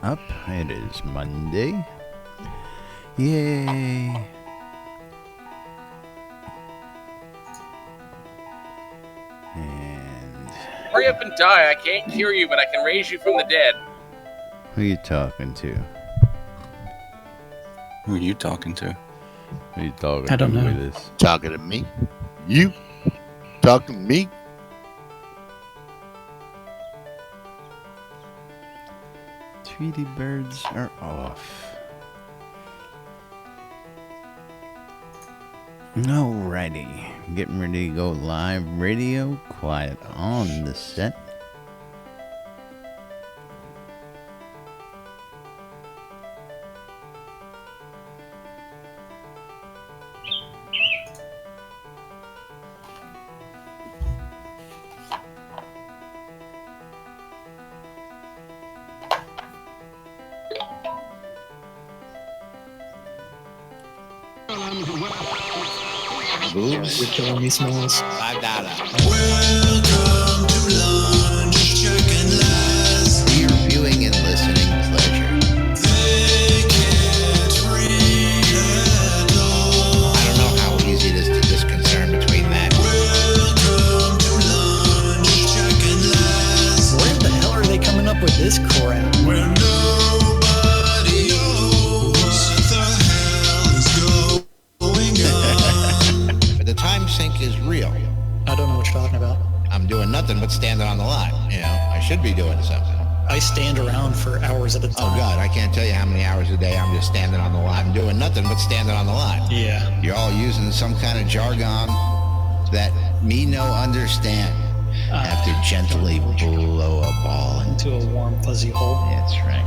up. It is Monday. Yay. And Hurry up and die. I can't hear you, but I can raise you from the dead. who are you talking to? Who are you talking to? Who are you talking I don't to know. with this? Talking to me? You? Talking to me? Tweety birds are off. Alrighty, getting ready to go live radio, quiet on the set. Boobs? You're killing me, Smalls. $5. Welcome to lunch, chicken lies. For your viewing and listening pleasure. They can't read at all. I don't know how easy it is to discern between that. Welcome to lunch, chicken lies. Where the hell are they coming up with this crap? Where nobody knows what the hell is going on. But the time sink is real. I don't know what you're talking about. I'm doing nothing but standing on the lot. You know, I should be doing something. I stand around for hours at a Oh time. God, I can't tell you how many hours a day I'm just standing on the lot. I'm doing nothing but standing on the lot. Yeah. You're all using some kind of jargon that me no understand. I have to gently blow a ball into. Into a warm, fuzzy hole. That's right.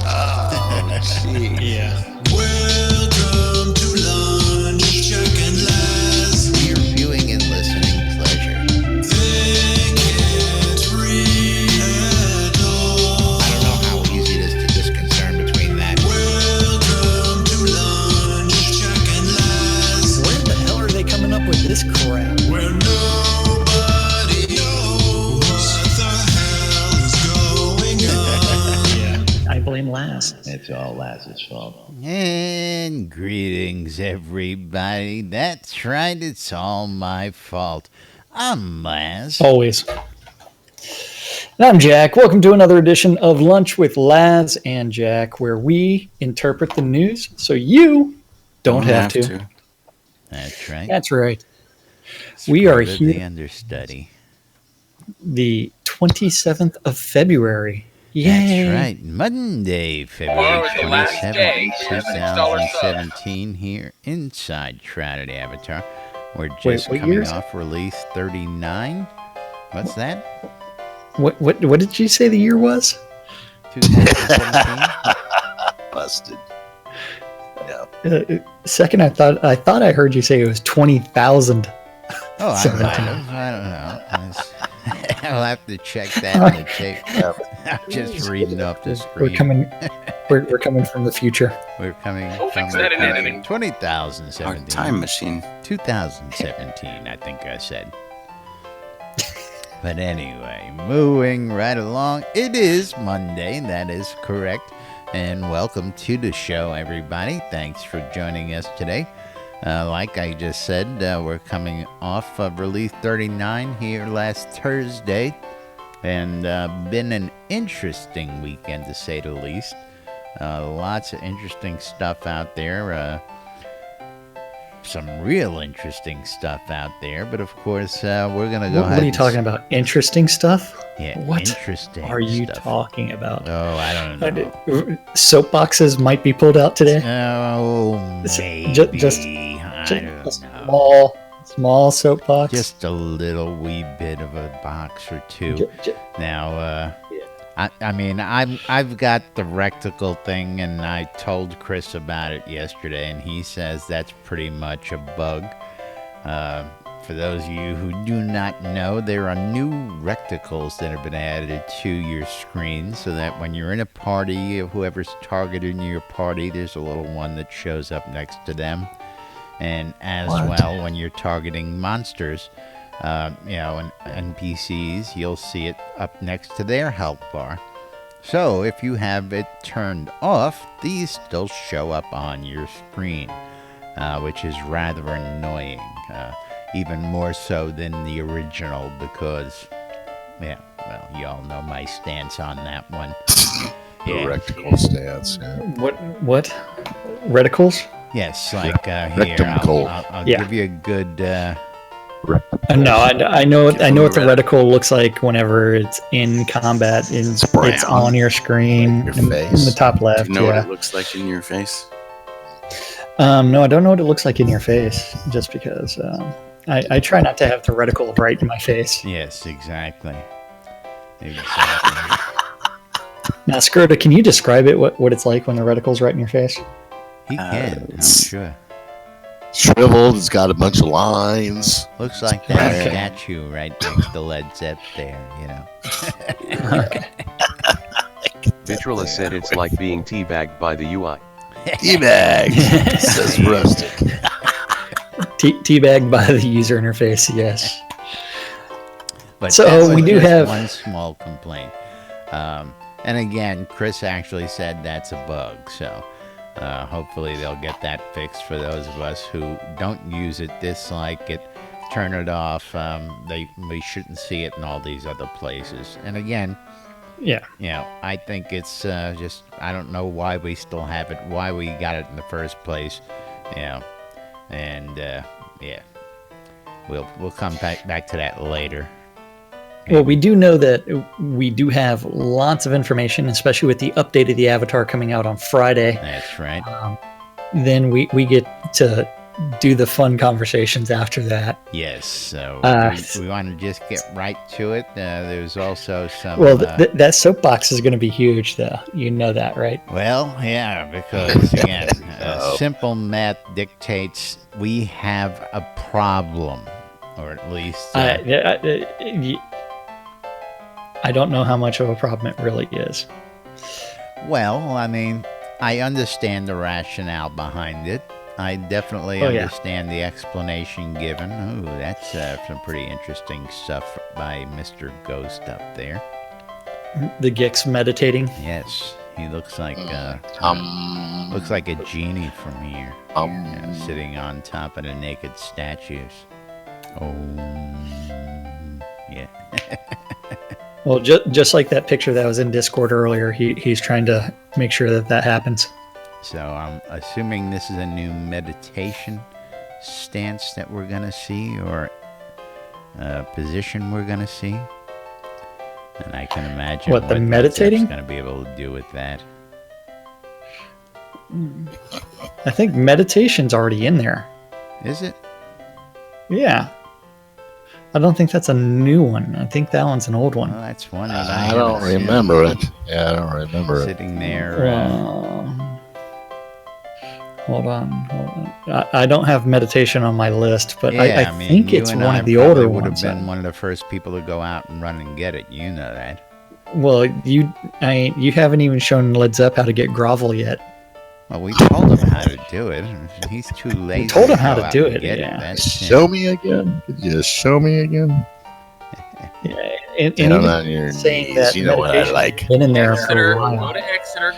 Oh, gee. Yeah. Welcome to lunch, chicken lies. For your viewing and listening pleasure. They can't read at all. I don't know how easy it is to discern between that. Welcome to lunch, chicken lies. Where the hell are they coming up with this crap? Where nobody knows what the hell is going on. Yeah. I blame Laz. It's all Laz's fault. And greetings, everybody. That's right, it's all my fault. I'm Laz. Always. And I'm Jack. Welcome to another edition of Lunch with Laz and Jack, where we interpret the news so you don't have to. That's right. That's right. It's we are part of the here- understudy. The 27th of February. Yay. That's right. Monday, Tomorrow February is the last 27th, day for the $6 sub. 2017, here inside Shroud Avatar. We're just what coming year is it? off release 39. What's that? What did you say the year was? 2017? Busted. Second, I thought I heard you say it was 20,000. Oh, I 17. might have. I don't know. I'll have to check that in the tape. I'm just reading off the screen. We're coming from the future. We're coming We'll from fix that in editing. Our 2017. time machine. 2017, I think I said. But anyway, moving right along. It is Monday, that is correct. And welcome to the show, everybody. Thanks for joining us today. Like I just said, we're coming off of release 39 here last Thursday. And been an interesting weekend, to say the least. Lots of interesting stuff out there. Some real interesting stuff out there. But of course, we're going to go ahead. What are you talking about? Interesting stuff? Yeah, What interesting are you stuff. talking about? Oh, I don't know. Soapboxes might be pulled out today. Oh, Just- maybe. just- I Just don't a know. small soapbox. Just a little wee bit of a box or two. Now, Yeah. I mean, I've got the rectical thing, and I told Chris about it yesterday, and he says that's pretty much a bug. For those of you who do not know, there are new rectacles that have been added to your screen so that when you're in a party, whoever's targeting your party, there's a little one that shows up next to them. And as well, when you're targeting monsters, and NPCs, you'll see it up next to their health bar. So if you have it turned off, these still show up on your screen, which is rather annoying, even more so than the original because, yeah, well, you all know my stance on that one. The Yeah. reticle stance. Yeah. What? Reticles? Yes, like here, Rectum I'll cold. Yeah. give you a good... No, I know what Give the them a reticle looks like whenever it's in combat. It's brown. on your screen, Like your in face. the top Do left. you know what Yeah. it looks like in your face? No, I don't know what it looks like in your face, just because I try not to have the reticle right in my face. Yes, exactly. Exactly. Now, Skirta, can you describe it? What it's like when the reticle's right in your face? He can, I'm it's- sure. Shriveled. It's got a bunch of lines. Looks like that Right. statue right next to Led Zepp there, you know. Vitrula said it's like being teabagged by the UI. Teabag, says Rustic. Teabagged by the user interface, yes. But So, that was we do just have- one small complaint. And again, Chris actually said that's a bug, so hopefully they'll get that fixed for those of us who don't use it, dislike it, turn it off. We shouldn't see it in all these other places. And again, Yeah. you know, I think it's just, I don't know why we still have it, why we got it in the first place, you know, and yeah, we'll come back to that later. Well, we do know that we do have lots of information, especially with the update of the avatar coming out on Friday. That's right. Then we get to do the fun conversations after that. Yes, so Uh, we want to just get right to it. There's also some... Well, that soapbox is going to be huge, though. You know that, right? well, yeah, because, again, simple math dictates we have a problem, or at least... I don't know how much of a problem it really is. Well, I mean, I understand the rationale behind it. I definitely Oh, yeah. understand the explanation given. Ooh, that's some pretty interesting stuff by Mr. Ghost up there. The Gix meditating. Yes, he looks like looks like a genie from here, sitting on top of the naked statues. Oh, yeah. Well, just like that picture that was in Discord earlier, he's trying to make sure that happens. So I'm assuming this is a new meditation stance that we're going to see, or position we're going to see. And I can imagine What, the meditating? going to be able to do with that. I think meditation's already in there. Is it? Yeah. I don't think that's a new one. I think that one's an old one. Well, that's one that I don't haven't seen. remember it. Yeah, I don't remember it. Sitting there. Hold on. I don't have meditation on my list, but I mean, think you it's and one I of the probably older would ones. have been one of the first people to go out and run and get it. You know that. Well, you haven't even shown Led Zepp how to get grovel yet. Well, we told him how to do it. He's too lazy. told him how go to out do and it, get yeah. That's Show me again. Could you just show me again? Yeah, and Down even on your saying knees. that You know what I meditation's like. been in there for Exeter, a go while. to Exeter.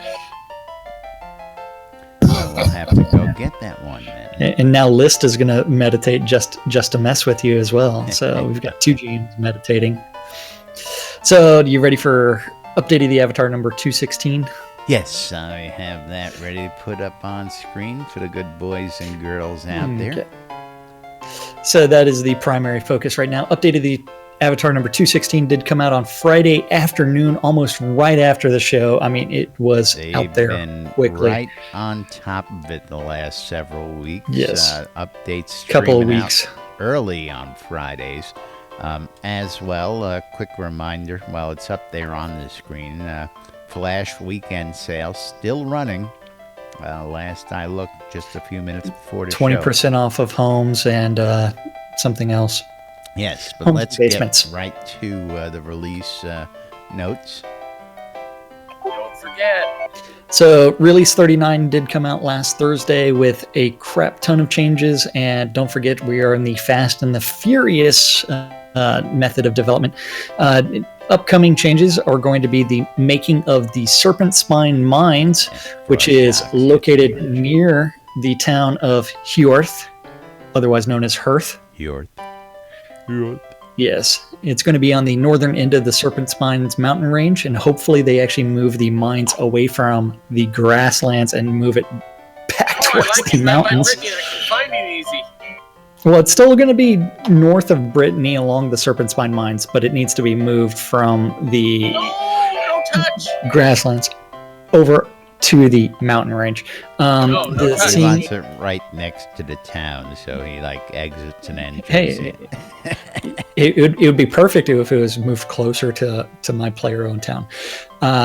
So we'll have to go get that one then. And now List is going to meditate just to mess with you as well. So we've got two GMs meditating. So, you ready for updating the avatar number 216? Yes, I have that ready to put up on screen for the good boys and girls out there. Okay. So that is the primary focus right now. Updated the avatar number 216 did come out on Friday afternoon, almost right after the show. I mean, it was They've out there been quickly. right on top of it the last several weeks. Yes. Updates Couple of streaming out weeks. early on Fridays. As well, a quick reminder, while it's up there on the screen, Flash Weekend Sale still running. Last I looked, just a few minutes before the show. 20% off of homes and something else. Yes, but Homes let's and get basements. right to the release notes. Don't forget. So, Release 39 did come out last Thursday with a crap ton of changes. And don't forget, we are in the Fast and the Furious method of development. upcoming changes are going to be the making of the Serpent Spine Mines, which is located near the town of Hjorth, otherwise known as Hearth. Hjorth. Yes, it's going to be on the northern end of the Serpent Spines mountain range, and hopefully they actually move the mines away from the grasslands and move it back towards the mountains. I can find it easy. Well, it's still going to be north of Brittany along the Serpent Spine Mines, but it needs to be moved from the Don't touch. grasslands over to the mountain range. No The touch. He scene- wants it right next to the town, so he like exits and enters Hey, it. it would be perfect if it was moved closer to my player-owned town.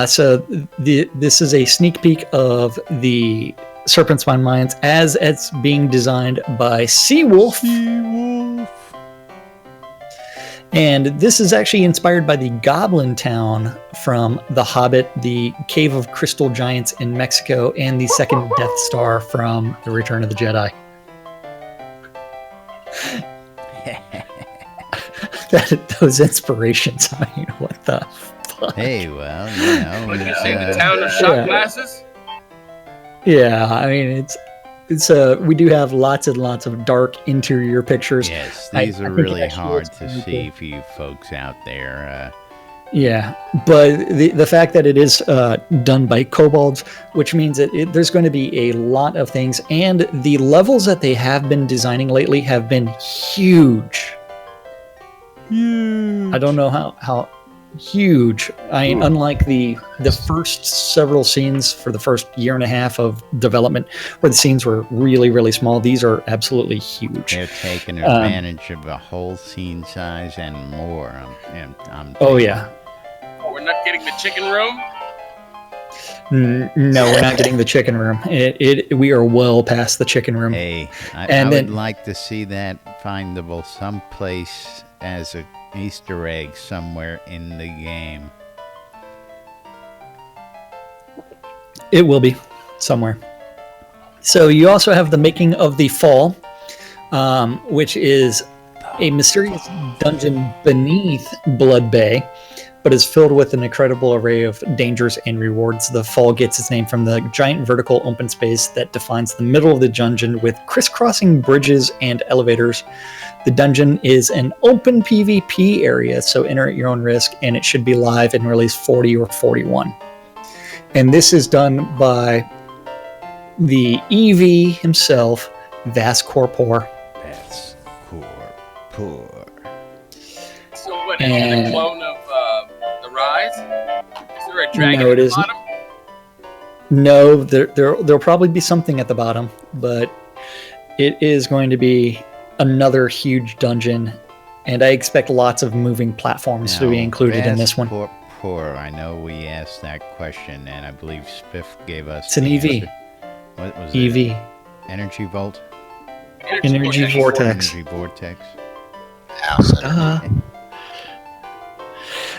So this is a sneak peek of the Serpent Spine Mines as it's being designed by Seawolf. And this is actually inspired by the Goblin Town from The Hobbit, the Cave of Crystal Giants in Mexico, and the second Death Star from The Return of the Jedi. Those inspirations, I mean, what the fuck? Hey, well, you know, What did you it's, say? The town of shot yeah. glasses? Yeah, I mean, it's we do have lots and lots of dark interior pictures. yes, I these are think it really actually hard looks to really see cool. for you folks out there. Yeah, but the fact that it is done by kobolds, which means that there's going to be a lot of things, and the levels that they have been designing lately have been huge. I don't know how huge. I mean, unlike the first several scenes for the first year and a half of development, where the scenes were really, really small, these are absolutely huge. They're taking advantage of a whole scene size and more. I'm Oh yeah. Oh, we're not getting the chicken room? No, we're not getting the chicken room. We are well past the chicken room. Hey, I And would then- like to see that findable someplace as a Easter egg somewhere in the game. It will be somewhere. So you also have the making of the Fall, which is a mysterious dungeon beneath Blood Bay, but is filled with an incredible array of dangers and rewards. The Fall gets its name from the giant vertical open space that defines the middle of the dungeon with crisscrossing bridges and elevators. The dungeon is an open PvP area, so enter at your own risk, and it should be live in release 40 or 41. And this is done by the EV himself, Vas Corpor. That's poor. So what, is it a And- clone of The Rise? Is there a dragon No, at it the isn't. bottom? No, there'll probably be something at the bottom, but it is going to be another huge dungeon, and I expect lots of moving platforms to be Now, included in this one. Poor. I know we asked that question, and I believe Spiff gave us. It's an the EV. answer. What was EV. it? Energy Vault? Energy Vortex. Energy Vortex.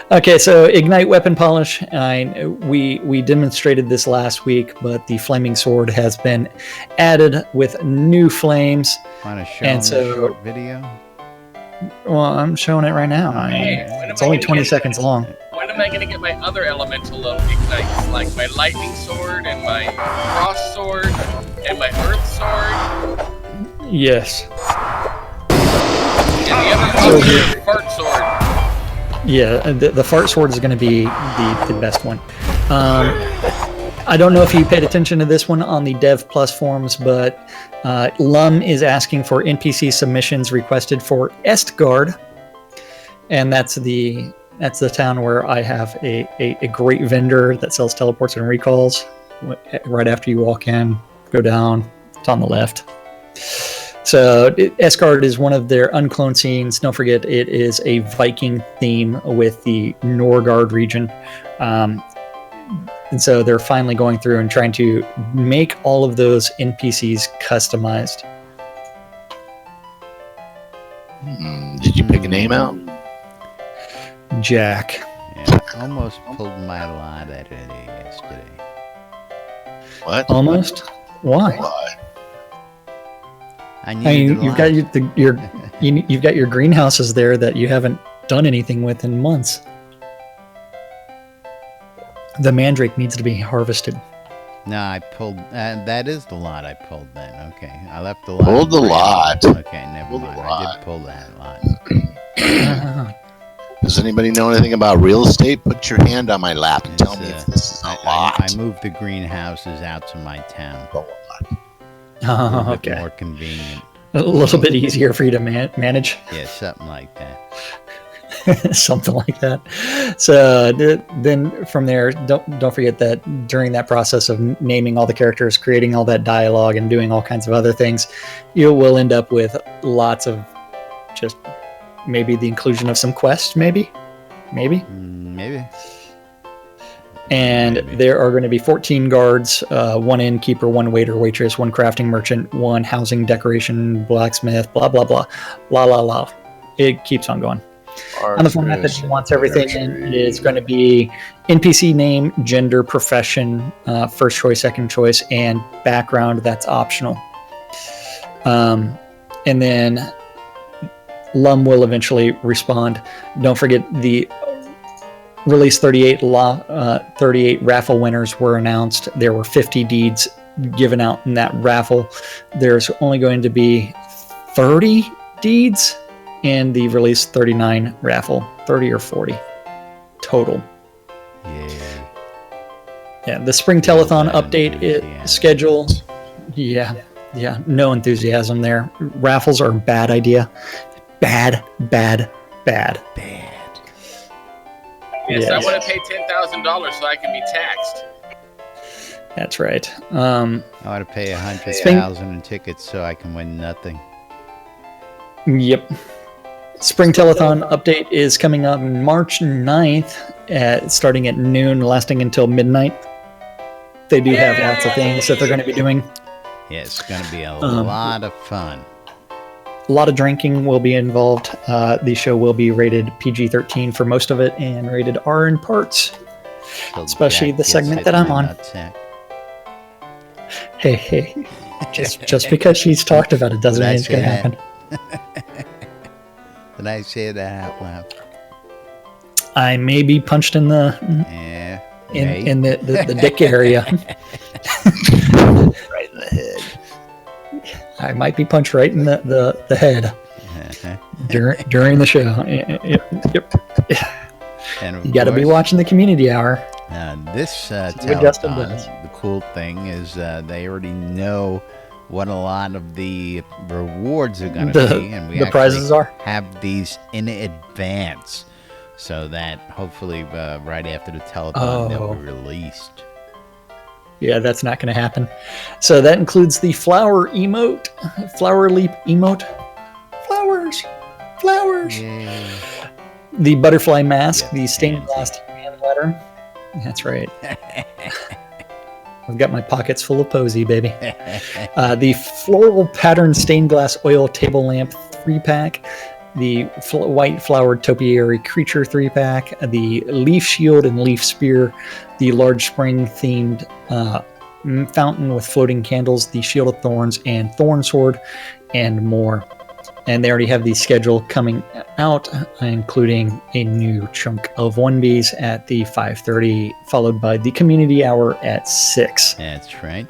Okay, so Ignite Weapon Polish. We demonstrated this last week, but the Flaming Sword has been added with new flames. Want to show And them so- a short video? Well, I'm showing it right now. Hey, when It's am I only gonna 20 get- seconds long. When am I going to get my other elemental ignites? Like my lightning sword and my frost sword and my earth sword Yes. and the other sword, fart sword. Yeah, the Fart Sword is going to be the best one. I don't know if you paid attention to this one on the Dev Plus forums, but Lum is asking for NPC submissions requested for Estgard, and that's the town where I have a great vendor that sells teleports and recalls. Right after you walk in, go down, it's on the left. So Estgard is one of their uncloned scenes. Don't forget, it is a Viking theme with the Norgard region. And so they're finally going through and trying to make all of those NPCs customized. Did you pick a name out? Jack. Yeah, almost pulled my lot out of it yesterday. What? Almost? Why? Why? I I needed mean, a you've got lot. you've got your greenhouses there that you haven't done anything with in months. The mandrake needs to be harvested. No, I pulled. That is the lot I pulled then. Okay, I left the lot. Pulled the lot. Okay, never Pulled the mind. I lot. did pull that lot. Does anybody know anything about real estate? Put your hand on my lap and tell me if this is a lot. I moved the greenhouses out to my town. A little bit Okay. more convenient. A little bit easier for you to manage. Yeah, something like that. Something like that. So then from there, don't forget that during that process of naming all the characters, creating all that dialogue, and doing all kinds of other things, you will end up with lots of just maybe the inclusion of some quests, maybe. Maybe. And Maybe. there are going to be 14 guards, one innkeeper, one waiter, waitress, one crafting merchant, one housing decoration, blacksmith, blah, blah, blah, blah, blah, blah. It keeps on going. On the format that she wants everything in, it is going to be NPC name, gender, profession, first choice, second choice, and background. That's optional. And then Lum will eventually respond. Don't forget the release 38 raffle winners were announced. There were 50 deeds given out in that raffle. There's only going to be 30 deeds in the release 39 raffle, 30 or 40 total. Yeah, the spring telethon update schedule. Yeah, no enthusiasm there. Raffles are a bad idea. Bad. Yes, I want to pay $10,000 so I can be taxed. That's right. I want to pay 100,000 in tickets so I can win nothing. Yep. Spring Telethon update is coming up March 9th, starting at noon, lasting until midnight. They do have lots of things that they're going to be doing. Yeah, it's going to be a lot of fun. A lot of drinking will be involved. The show will be rated PG-13 for most of it and rated R in parts, especially the segment that I'm on. Hey, just because she's talked about it doesn't mean it's going to happen. Did I say that out loud? I may be punched in the in the dick area. Right in the head. I might be punched right in the head during the show. Yep. And You got to be watching the community hour. This what Justin does. telethon, the cool thing is they already know what a lot of the rewards are going to be, and we the prizes are have these in advance, so that hopefully right after the telethon they'll be released. Yeah, that's not going to happen. So that includes the flower emote, flower leap emote, flowers. Yay. The butterfly mask, the stained glass hand letter. That's right. I've got my pockets full of posy, baby. The floral pattern stained glass oil table lamp 3-pack. The white flowered topiary creature 3-pack. The leaf shield and leaf spear. The large spring themed fountain with floating candles. The shield of thorns and thorn sword, and more. And they already have the schedule coming out, including a new chunk of 1Bs at the 5:30, followed by the community hour at 6. That's right.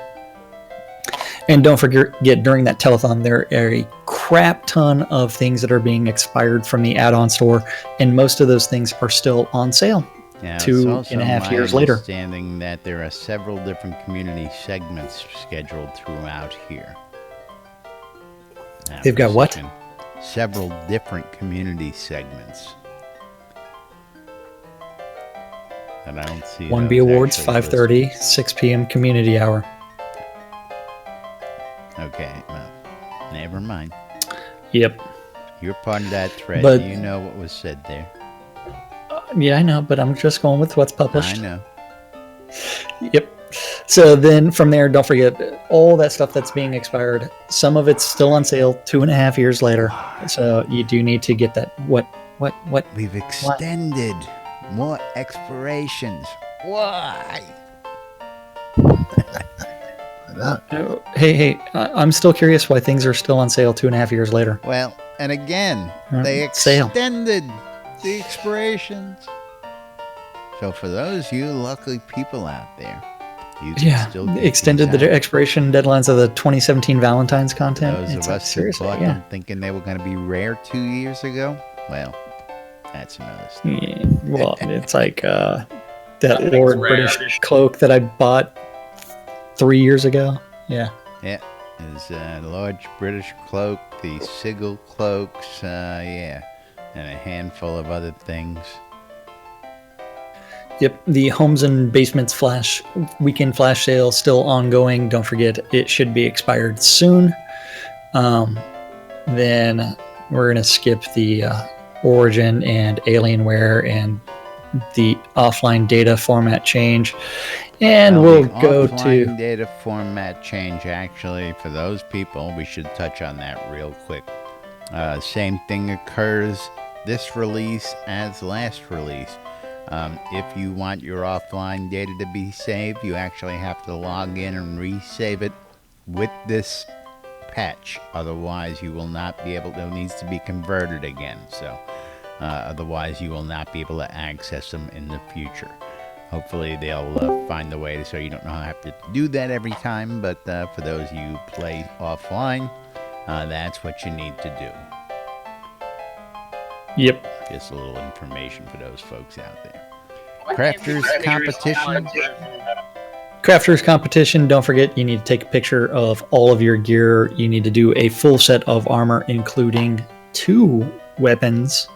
And don't forget, during that telethon, there are a crap ton of things that are being expired from the add-on store, and most of those things are still on sale. Now, 2.5 years later. Understanding that there are several different community segments scheduled throughout here. Now, They've got what? Several different community segments. And I don't see 1B those Awards, actually 5:30, 6 p.m. community hour. Okay, well, never mind. Yep. You're part of that thread. But- You know what was said there. Yeah, I know, but I'm just going with what's published. I know. Yep. So then from there, don't forget all that stuff that's being expired. Some of it's still on sale 2.5 years later. So you do need to get that. What? We've extended more expirations. Why? Hey, I'm still curious why things are still on sale 2.5 years later. Well, and again, they Sale. extended the expirations. So for those you lucky people out there, you can still get extended these the out. expiration deadlines of the 2017 Valentine's content. Those It's of like, us who seriously, bought yeah. them thinking they were going to be rare 2 years ago, well, that's another story. Yeah, well, it's like that Nothing's Lord rare. British cloak that I bought 3 years ago. Yeah. Yeah, is a large British cloak, the Sigil cloaks, and a handful of other things. Yep, the Homes and Basements weekend flash sale still ongoing. Don't forget, it should be expired soon. Then we're gonna skip the Origin and Alienware and the offline data format change, and Well, we'll the go offline to data format change. Actually, for those people, we should touch on that real quick. Same thing occurs this release as last release. If you want your offline data to be saved, you actually have to log in and resave it with this patch. Otherwise, you will not be able to. It needs to be converted again. So, otherwise, you will not be able to access them in the future. Hopefully, they'll find a way so you don't have to do that every time. But for those of you who play offline, that's what you need to do. yep. Just a little information for those folks out there. Crafters competition. Crafters competition. Don't forget, you need to take a picture of all of your gear. You need to do a full set of armor, including 2 weapons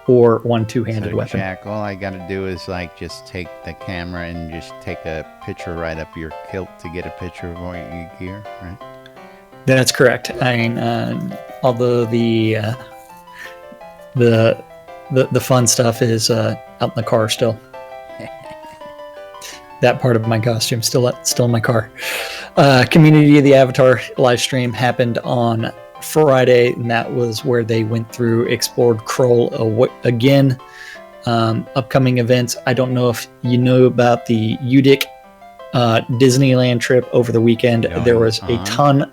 or 1 two-handed So, weapon. Jack, all I got to do is just take the camera and just take a picture right up your kilt to get a picture of all your gear, right? That's correct. I mean, although the fun stuff is out in the car still. That part of my costume still in my car. Community of the Avatar live stream happened on Friday, and that was where they went through, explored Kroll again. Upcoming events. I don't know if you know about the Udic Disneyland trip over the weekend. There was a ton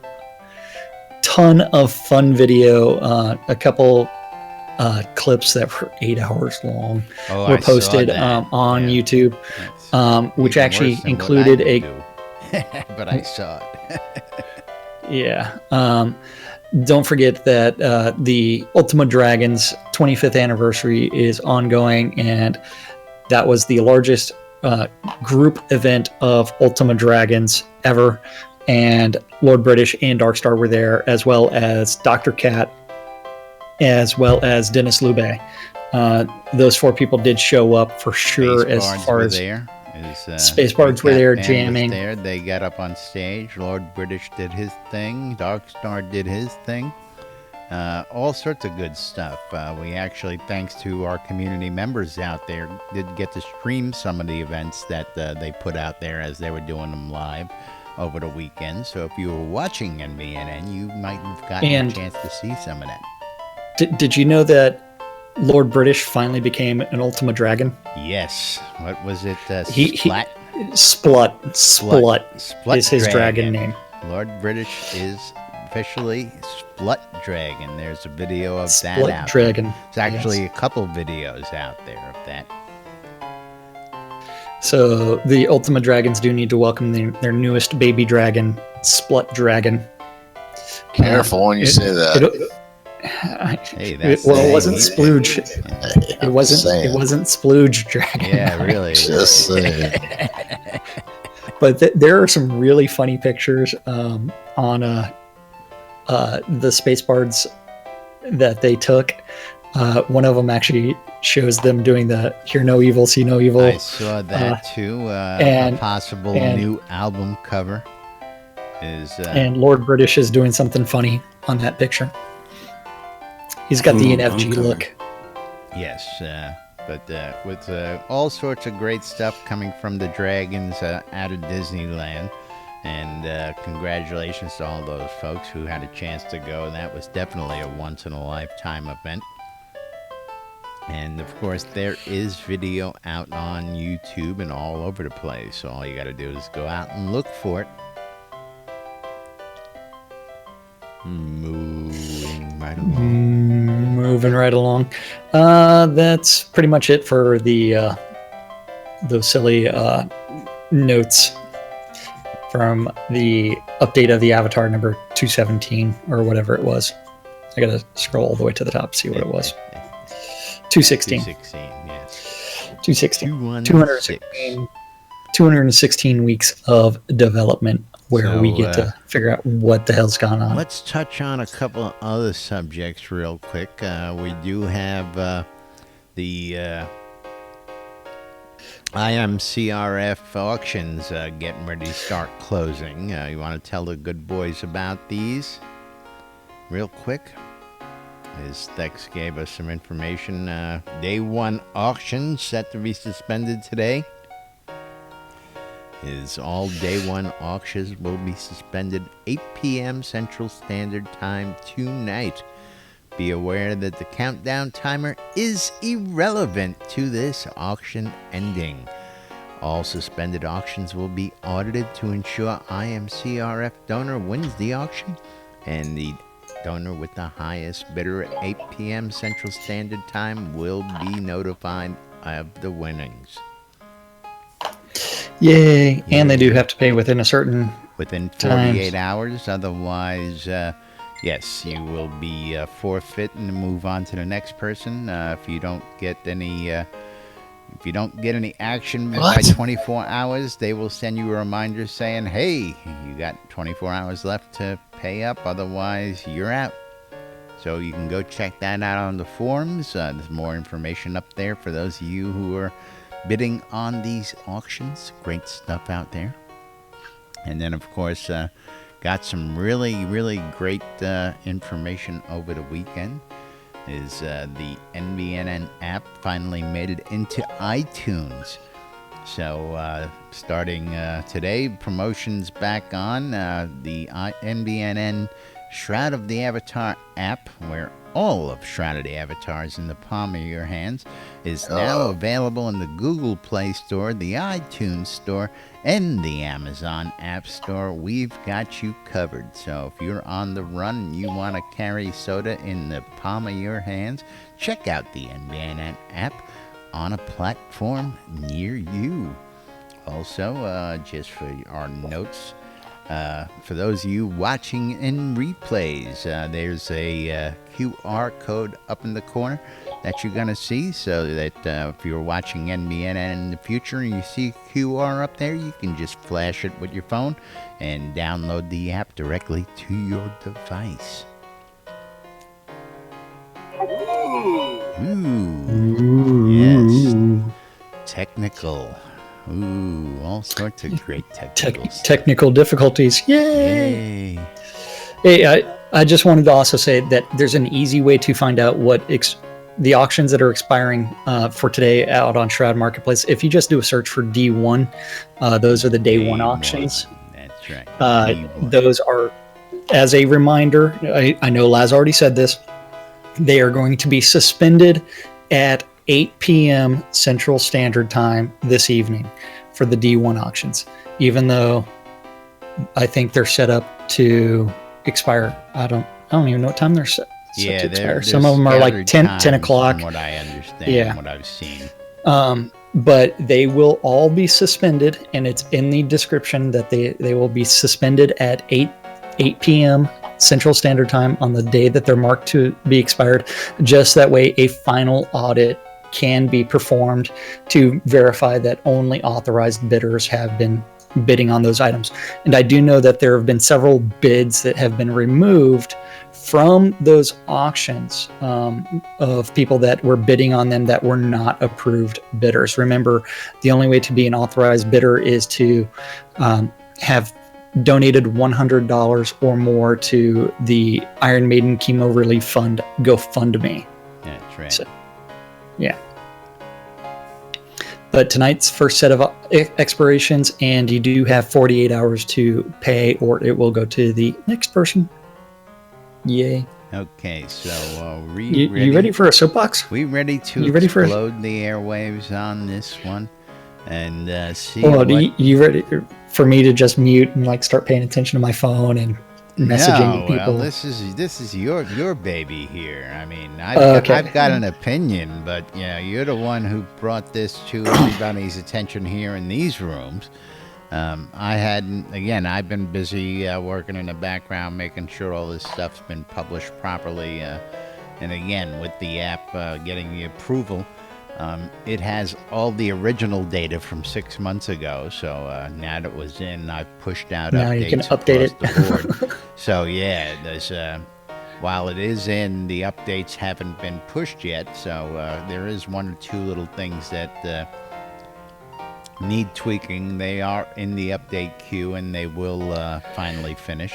of fun video. A couple clips that were 8 hours long were posted on YouTube, which Even actually worse than what included I a would do. But I saw it. yeah. Don't forget that the Ultima Dragons 25th anniversary is ongoing, and that was the largest group event of Ultima Dragons ever. And Lord British and Darkstar were there, as well as Dr. Cat, as well as Dennis Lube. Those 4 people did show up for sure. Space as Bards far were as there. Space Bards were Cat there Band was jamming. there. They got up on stage. Lord British did his thing. Darkstar did his thing. All sorts of good stuff. We actually, thanks to our community members out there, did get to stream some of the events that they put out there as they were doing them live over the weekend. So if you were watching NBNN, you might have gotten a chance to see some of that. Did you know that Lord British finally became an Ultima Dragon? Yes. What was it? Splut. Splut. Splut is his dragon name. Lord British is officially Splut Dragon. There's a video of that Splut out Dragon. there. There's actually a couple videos out there of that. So the Ultima Dragons do need to welcome their newest baby dragon, Splut Dragon. Careful when you say that. Hey, that's it wasn't Splooge. It wasn't Splooge Dragon. Yeah, really. Just saying. But there are some really funny pictures on the Space Bards that they took. One of them actually shows them doing the "Hear No Evil, See No Evil." I saw that too. A possible new album cover is. And Lord British is doing something funny on that picture. He's got the NFG look. Yes, but with all sorts of great stuff coming from the Dragons out of Disneyland. And congratulations to all those folks who had a chance to go. That was definitely a once-in-a-lifetime event. And, of course, there is video out on YouTube and all over the place. So all you got to do is go out and look for it. Moving right along. That's pretty much it for the those silly notes from the update of the Avatar number 217 or whatever it was. I gotta scroll all the way to the top to see what it was. 216. 216, yes. 216. 216. 216 weeks of development where So, we get to figure out what the hell's gone on. Let's touch on a couple of other subjects real quick. We do have the IMCRF auctions getting ready to start closing. You want to tell the good boys about these real quick? As Dex gave us some information. Day 1 auction set to be suspended today. All day 1 auctions will be suspended 8 p.m. Central Standard Time tonight. Be aware that the countdown timer is irrelevant to this auction ending. All suspended auctions will be audited to ensure IMCRF donor wins the auction, and the donor with the highest bidder at 8 p.m. Central Standard Time will be notified of the winnings. Yay! And they do have to pay within a certain within 48 hours. Otherwise, yes, you will be forfeit and move on to the next person. If you don't get any, action by 24 hours, they will send you a reminder saying, "Hey, you got 24 hours left to pay up. Otherwise, you're out." So you can go check that out on the forums. There's more information up there for those of you who are bidding on these auctions. Great stuff out there. And then, of course, got some really, really great information over the weekend. The NBNN app finally made it into iTunes. So starting today, promotions back on the NBNN Shroud of the Avatar app, where all of Shroud of the Avatar is in the palm of your hands, is now available in the Google Play Store, the iTunes Store, and the Amazon App Store. We've got you covered. So if you're on the run and you want to carry soda in the palm of your hands, check out the NBNN app on a platform near you. Also, just for our notes, for those of you watching in replays, there's a QR code up in the corner that you're going to see, so that if you're watching NBNN in the future and you see QR up there, you can just flash it with your phone and download the app directly to your device. Ooh. Yes. Technical. Ooh, all sorts of great technical difficulties. Yay! Hey, I just wanted to also say that there's an easy way to find out what the auctions that are expiring for today out on Shroud Marketplace. If you just do a search for D1, those are the day 1 auctions. That's right. Those are, as a reminder, I know Laz already said this, they are going to be suspended at 8 p.m. Central Standard Time this evening for the D1 auctions, even though I think they're set up to expire. I don't even know what time they're set to expire. Some of them are like 10 o'clock. From what I understand, what I've seen. But they will all be suspended, and it's in the description that they will be suspended at 8 p.m. Central Standard Time on the day that they're marked to be expired. Just that way, a final audit can be performed to verify that only authorized bidders have been bidding on those items. And I do know that there have been several bids that have been removed from those auctions of people that were bidding on them that were not approved bidders. Remember, the only way to be an authorized bidder is to have donated $100 or more to the Iron Maiden Chemo Relief Fund GoFundMe. That's right. So, yeah. But tonight's first set of expirations, and you do have 48 hours to pay, or it will go to the next person. Yay. Okay, so you ready for a soapbox? We ready to explode the airwaves on this one and see you ready for me to just mute and start paying attention to my phone and messaging No, people. well, this is your baby here. I mean, Okay. I've got an opinion, but you're the one who brought this to everybody's attention here in these rooms. I've been busy working in the background, making sure all this stuff's been published properly. And again, with the app getting the approval, it has all the original data from 6 months ago. So now that it was in, I've pushed out Now updates you can update across the board. So yeah, there's while it is in, the updates haven't been pushed yet. So there is one or two little things that need tweaking. They are in the update queue, and they will finally finish.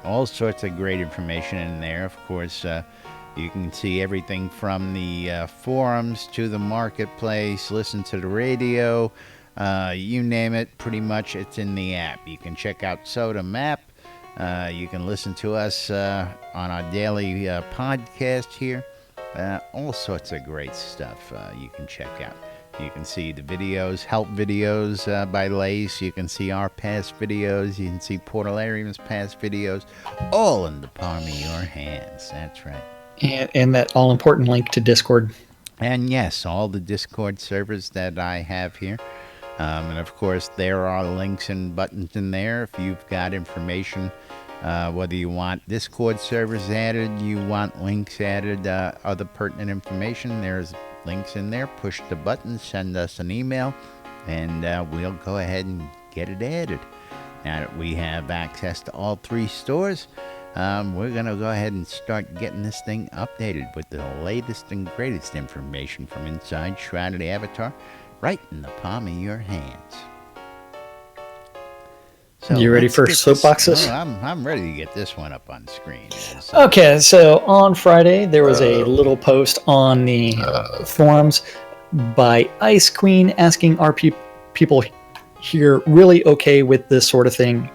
All sorts of great information in there. Of course, you can see everything from the forums to the marketplace, listen to the radio, you name it, pretty much it's in the app. You can check out Soda Map. You can listen to us on our daily podcast here. All sorts of great stuff you can check out. You can see the videos, help videos by Lace. You can see our past videos. You can see Portalarium's past videos. All in the palm of your hands. That's right. And that all-important link to Discord. And yes, all the Discord servers that I have here. And of course, there are links and buttons in there if you've got information, whether you want Discord servers added, you want links added, other pertinent information, there's links in there. Push the button, send us an email, and we'll go ahead and get it added. Now that we have access to all three stores, we're going to go ahead and start getting this thing updated with the latest and greatest information from inside Shroud of the Avatar, right in the palm of your hands. So You ready let's for get this- soapboxes? Oh, I'm ready to get this one up on screen. Okay, so on Friday, there was a little post on the forums by Ice Queen asking, are people here really okay with this sort of thing?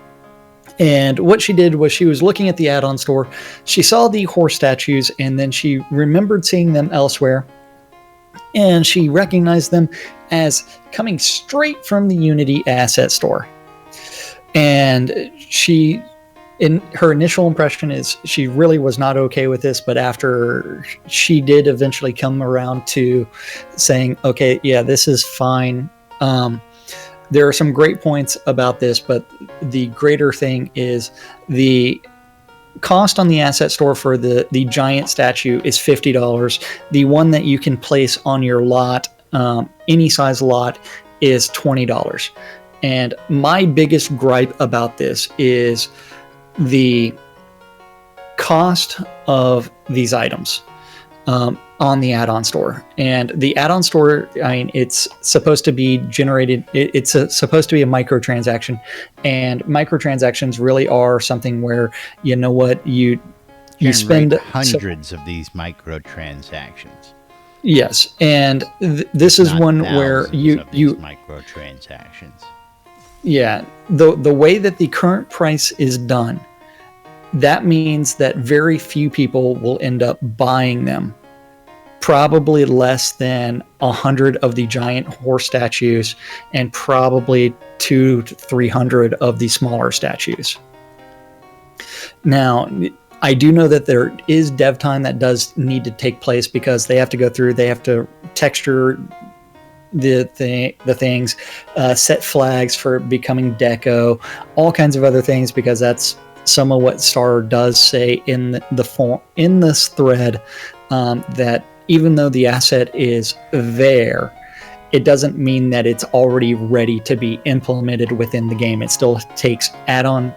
And what she did was she was looking at the add-on store. She saw the horse statues, and then she remembered seeing them elsewhere. And she recognized them as coming straight from the Unity asset store. And she, in her initial impression, is she really was not okay with this, but after she did eventually come around to saying, okay, yeah, this is fine. There are some great points about this, but the greater thing is the cost on the asset store for the giant statue is $50. The one that you can place on your lot, any size lot, is $20. And my biggest gripe about this is the cost of these items on the add-on store. And the add-on store, I mean, it's supposed to be generated, it's supposed to be a microtransaction. And microtransactions really are something where, you know what, you spend hundreds of these microtransactions. Yes, and this is Not one where thousands of these you microtransactions. Yeah, the way that the current price is done, that means that very few people will end up buying them. Probably less than 100 of the giant horse statues, and probably 200 to 300 of the smaller statues. Now, I do know that there is dev time that does need to take place because they have to go through, they have to texture the things, set flags for becoming deco, all kinds of other things, because that's some of what Star does say in this thread, that even though the asset is there, it doesn't mean that it's already ready to be implemented within the game. It still takes add-on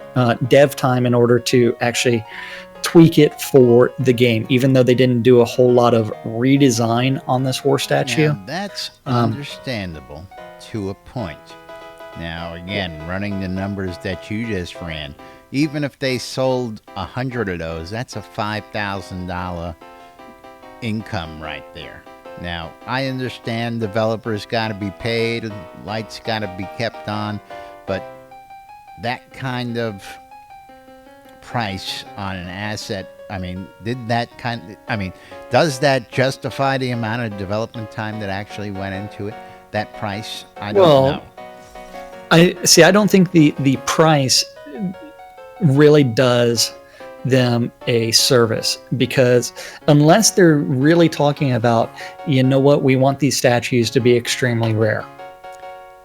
dev time in order to actually tweak it for the game, even though they didn't do a whole lot of redesign on this horse statue. Now, that's understandable to a point. Now, again, running the numbers that you just ran, even if they sold 100 of those, that's a $5,000 income right there. Now, I understand developers got to be paid, lights got to be kept on, but that kind of price on an asset, I mean, does that justify the amount of development time that actually went into it? That price? I don't know. I don't think the price really does them a service, because unless they're really talking about, you know what, we want these statues to be extremely rare.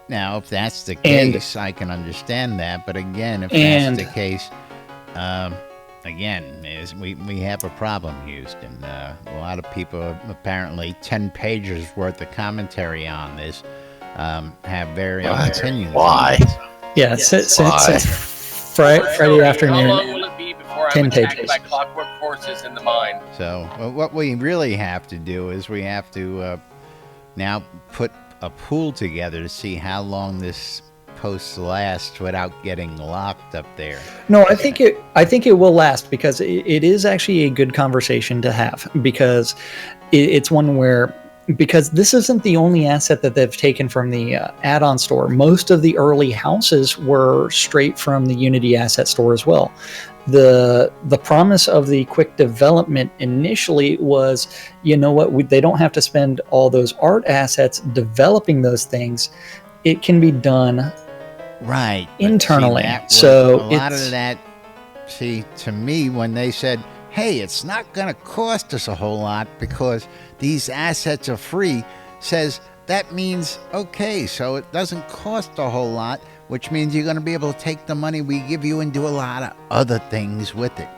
Now, if that's the And- case, I can understand that. But again, if And- that's the case, again, we have a problem, Houston. A lot of people, apparently 10 pages worth of commentary on this, have varying opinions. Why? Yeah, since Why? Friday How long afternoon, will it be before 10 I'm attacked pages. by clockwork forces in the mine? So what we really have to do is we have to now put a pool together to see how long this post lasts without getting locked up there. No, I think it will last, because it is actually a good conversation to have, because it's one where, because this isn't the only asset that they've taken from the add-on store. Most of the early houses were straight from the Unity asset store as well. The promise of the quick development initially was, you know what, they don't have to spend all those art assets developing those things. It can be done Right. But internally. see, that was- So a lot it's- of that, see, to me, when they said, hey, it's not going to cost us a whole lot because these assets are free, says that means, okay, so it doesn't cost a whole lot, which means you're going to be able to take the money we give you and do a lot of other things with it.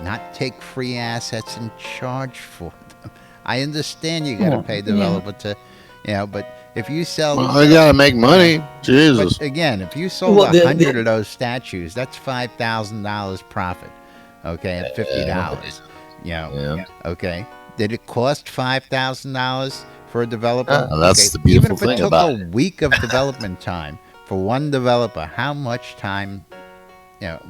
Not take free assets and charge for them. I understand you got to Well, pay yeah. developer to, but if you sell... Well, I gotta make money. Jesus. But again, if you sold Well, 100 of those statues, that's $5,000 profit. Okay, at $50. Yeah. Okay. Did it cost $5,000 for a developer? That's the Even beautiful if it thing took about a week of development time for one developer, how much time?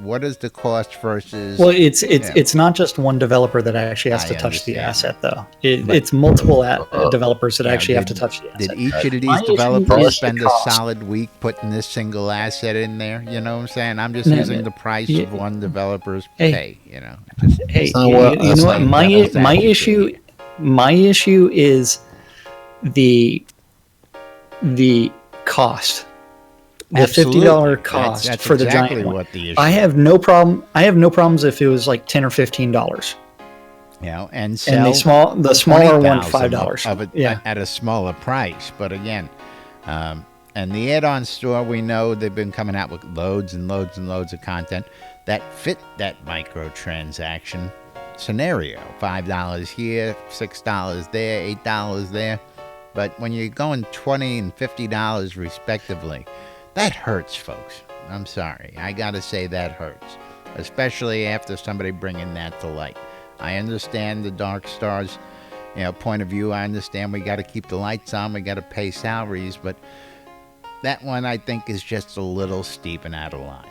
What is the cost versus? Well, it's not just one developer that actually has I to touch the understand. asset, though. It's multiple developers that Yeah, actually have did- to touch the asset. Did each of these My issue developers is spend the a cost. solid week putting this single asset in there? You know what I'm saying? I'm just No, using no. the price Yeah. of one developer's Hey. pay. Just Hey, That's not you, what- you that's know what? not My devil's my advocate. issue is the cost. The Absolutely. $50 cost That's for the exactly giant one. what the issue. I have no problems if it was like $10 or $15. and And sell the smaller one 20,000 $5. of it Yeah. at a smaller price. But again, and the add-on store, we know they've been coming out with loads and loads and loads of content that fit that microtransaction scenario. $5 here, $6 there, $8 there. But when you're going $20 and $50 respectively, that hurts, folks. I'm sorry. I got to say that hurts, especially after somebody bringing that to light. I understand the Dark Stars, point of view. I understand we got to keep the lights on. We got to pay salaries. But that one, I think, is just a little steep and out of line.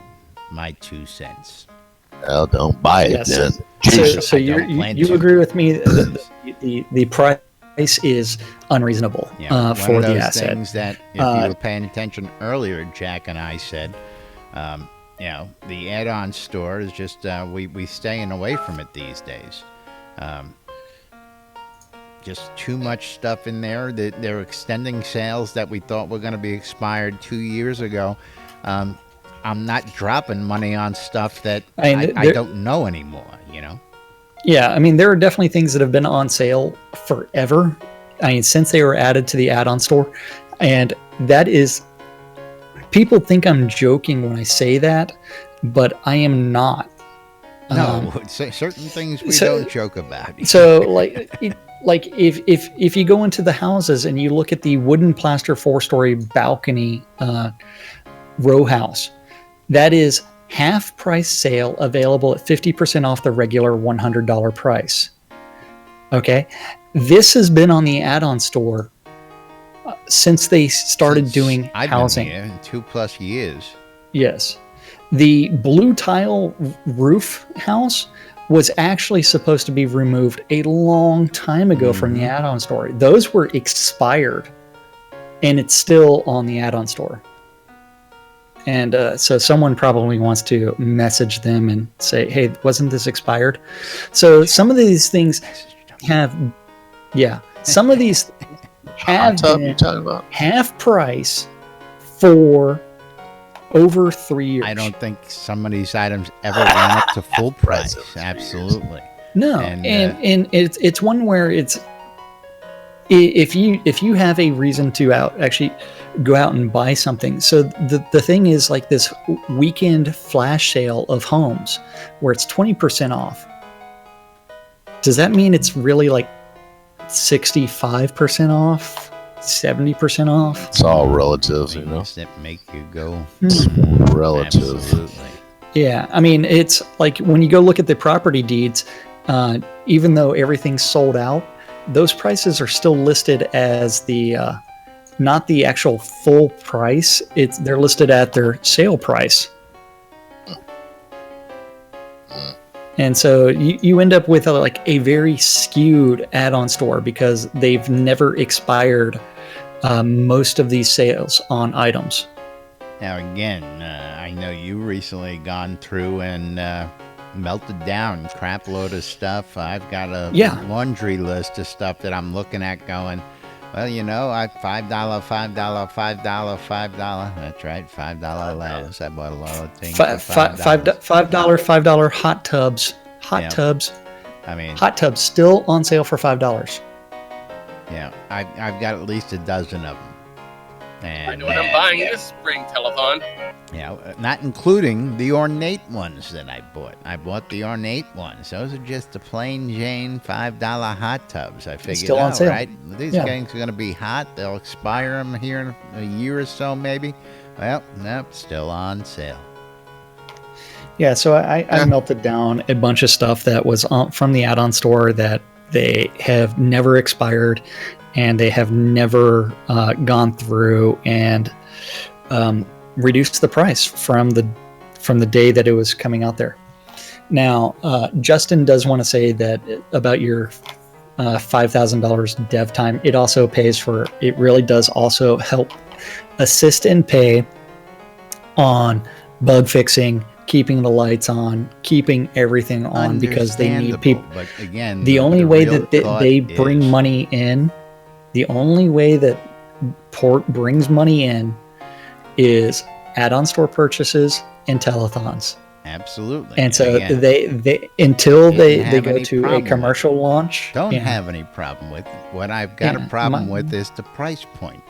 My 2 cents. Well, don't buy it Yes. then. So, Jesus. so I don't plan you to. agree with me that the price is unreasonable One for of the those asset. things that, if you were paying attention earlier, Jack and I said, the add-on store is just we staying away from it these days. Just too much stuff in there. They're extending sales that we thought were going to be expired 2 years ago. I'm not dropping money on stuff that I don't know anymore. Yeah, I mean, there are definitely things that have been on sale forever. I mean, since they were added to the add-on store. And that is, people think I'm joking when I say that, but I am not. No, certain things we so- don't joke about. So, like if you go into the houses and you look at the wooden plaster 4-story balcony row house, that is half price sale available at 50% off the regular $100 price. Okay, this has been on the add-on store since they started doing I've housing. been here 2+ years. Yes. The blue tile roof house was actually supposed to be removed a long time ago from the add-on store. Those were expired, and it's still on the add-on store. And so someone probably wants to message them and say, hey, wasn't this expired? So some of these things have, some of these have Hot tub you been talking about? half price for over 3 years. I don't think some of these items ever went up to full price. Absolutely. No, and it's one where it's if you have a reason to actually go out and buy something. So the thing is like this weekend flash sale of homes where it's 20% off. Does that mean it's really like 65% off? 70% off? It's all relative, you know. Things that make you go Relative. Absolutely. Yeah, I mean, it's like when you go look at the property deeds, even though everything's sold out, those prices are still listed as the not the actual full price. They're listed at their sale price. And so you end up with a very skewed add-on store because they've never expired most of these sales on items. Now, again, I know you recently gone through and melted down a crap load of stuff. I've got a laundry list of stuff that I'm looking at going, well, you know, $5, $5, $5. That's right, $5 lettuce. I bought a lot of things. $5 hot tubs. Tubs. I mean, hot tubs still on sale for $5. Yeah, I've got at least a dozen of them. And I know what I'm buying this spring telethon. Yeah, not including the ornate ones that I bought. I bought the ornate ones. Those are just the plain Jane $5 hot tubs. I figured still on out, sale. right? These things are going to be hot. They'll expire them here in a year or so, maybe. Well, nope, still on sale. Yeah, so I melted down a bunch of stuff that was from the add-on store that they have never expired, and they have never gone through and reduced the price from the day that it was coming out there. Now, Justin does want to say that about your $5,000 dev time. It also pays for. It really does also help assist and pay on bug fixing, keeping the lights on, keeping everying on, because they need people. But again, the only way that they bring money in, the only way that Port brings money in is add-on store purchases and telethons. Absolutely. And so again, they until they go to a commercial launch. Don't have any problem with it. What I've got a problem with is the price point.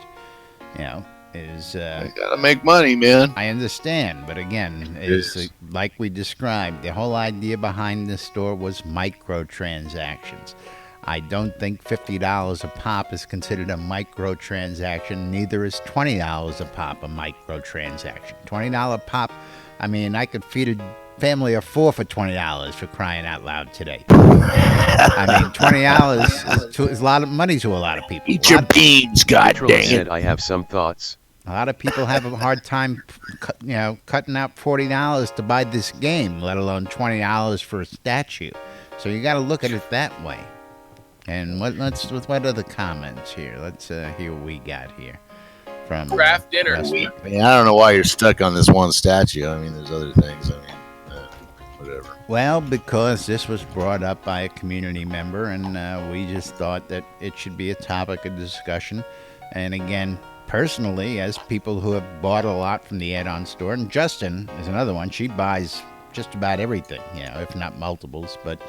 You know, is You gotta make money, man. I understand, but again, is like we described, the whole idea behind this store was microtransactions. I don't think $50 a pop is considered a microtransaction. Neither is $20 a pop a microtransaction. $20 pop, I mean, I could feed a family of 4 for $20 for crying out loud today. I mean, $20 is a lot of money to a lot of people. Eat your beans, god Neutral dang said it. I have some thoughts. A lot of people have a hard time, cutting out $40 to buy this game, let alone $20 for a statue. So you got to look at it that way. And what other comments here? Let's hear what we got here from Craft dinner. Rusty. I mean, I don't know why you're stuck on this one statue. I mean, there's other things. I mean, whatever. Well, because this was brought up by a community member, and we just thought that it should be a topic of discussion. And again, personally, as people who have bought a lot from the add-on store, and Justin is another one. She buys just about everything, if not multiples. But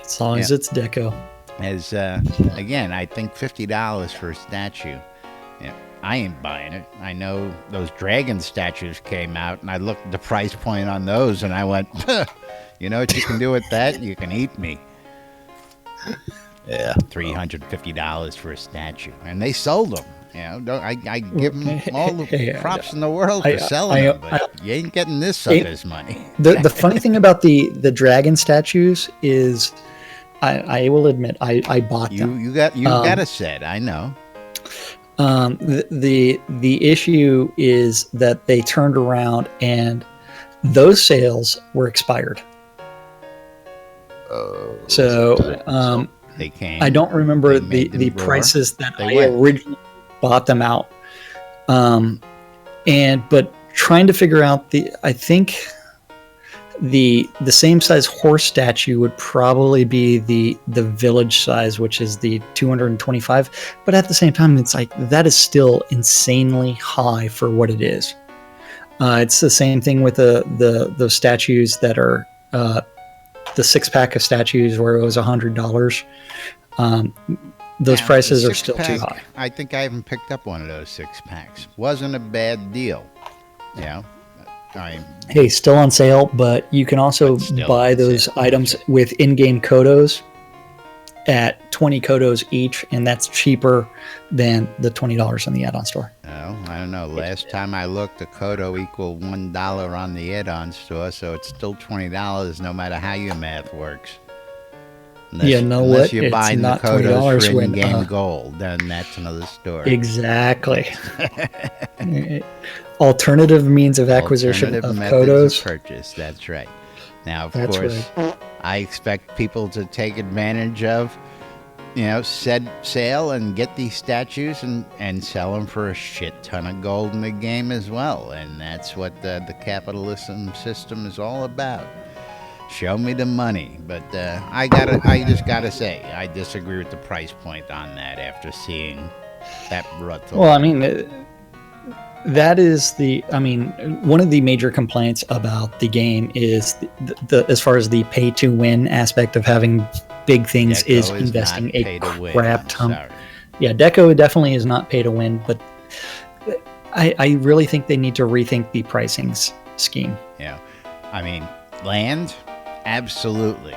As long as it's deco. As again, I think $50 for a statue. I ain't buying it. I know those dragon statues came out, and I looked at the price point on those, and I went, you know what you can do with that? You can eat me. Yeah. $350 for a statue, and they sold them. I give them all the props in the world for selling them, but you ain't getting this sucker's money. The funny thing about the dragon statues is, I will admit, I bought them. You got a set, I know. The issue is that they turned around and those sales were expired. So they came. I don't remember the roar. prices that They I went. originally bought them out. But trying to figure out I think the same size horse statue would probably be the village size, which is the 225. But at the same time, it's like that is still insanely high for what it is. It's the same thing with those statues that are the 6-pack of statues where it was $100. Those Now, prices the are still too 6-pack, high. I think I haven't picked up one of those 6-packs. Wasn't a bad deal. You know, Hey, still on sale, but you can also But still buy on those sale. items with in-game kodos at 20 kodos each, and that's cheaper than the $20 in the add-on store. oh, I don't know. Last time I looked, a Kodo equaled $1 on the add-on store, so it's still $20 no matter how your math works. You know unless what? you're It's buying the not Kodos $20 for when, in-game gold, then that's another story. Exactly. Alternative means of acquisition Alternative of methods kodos. of purchase. That's right. Now, of That's course, I expect people to take advantage of, said sale and get these statues and sell them for a shit ton of gold in the game as well. And that's what the capitalism system is all about. Show me the money. But I just gotta say, I disagree with the price point on that after seeing that brought to Well, I light. mean, that is one of the major complaints about the game is the as far as the pay to win aspect of having big things Deco is not investing a pay to win. crap I'm ton. sorry. Yeah, Deco definitely is not pay to win, but I really think they need to rethink the pricing scheme. Yeah. I mean, land, absolutely.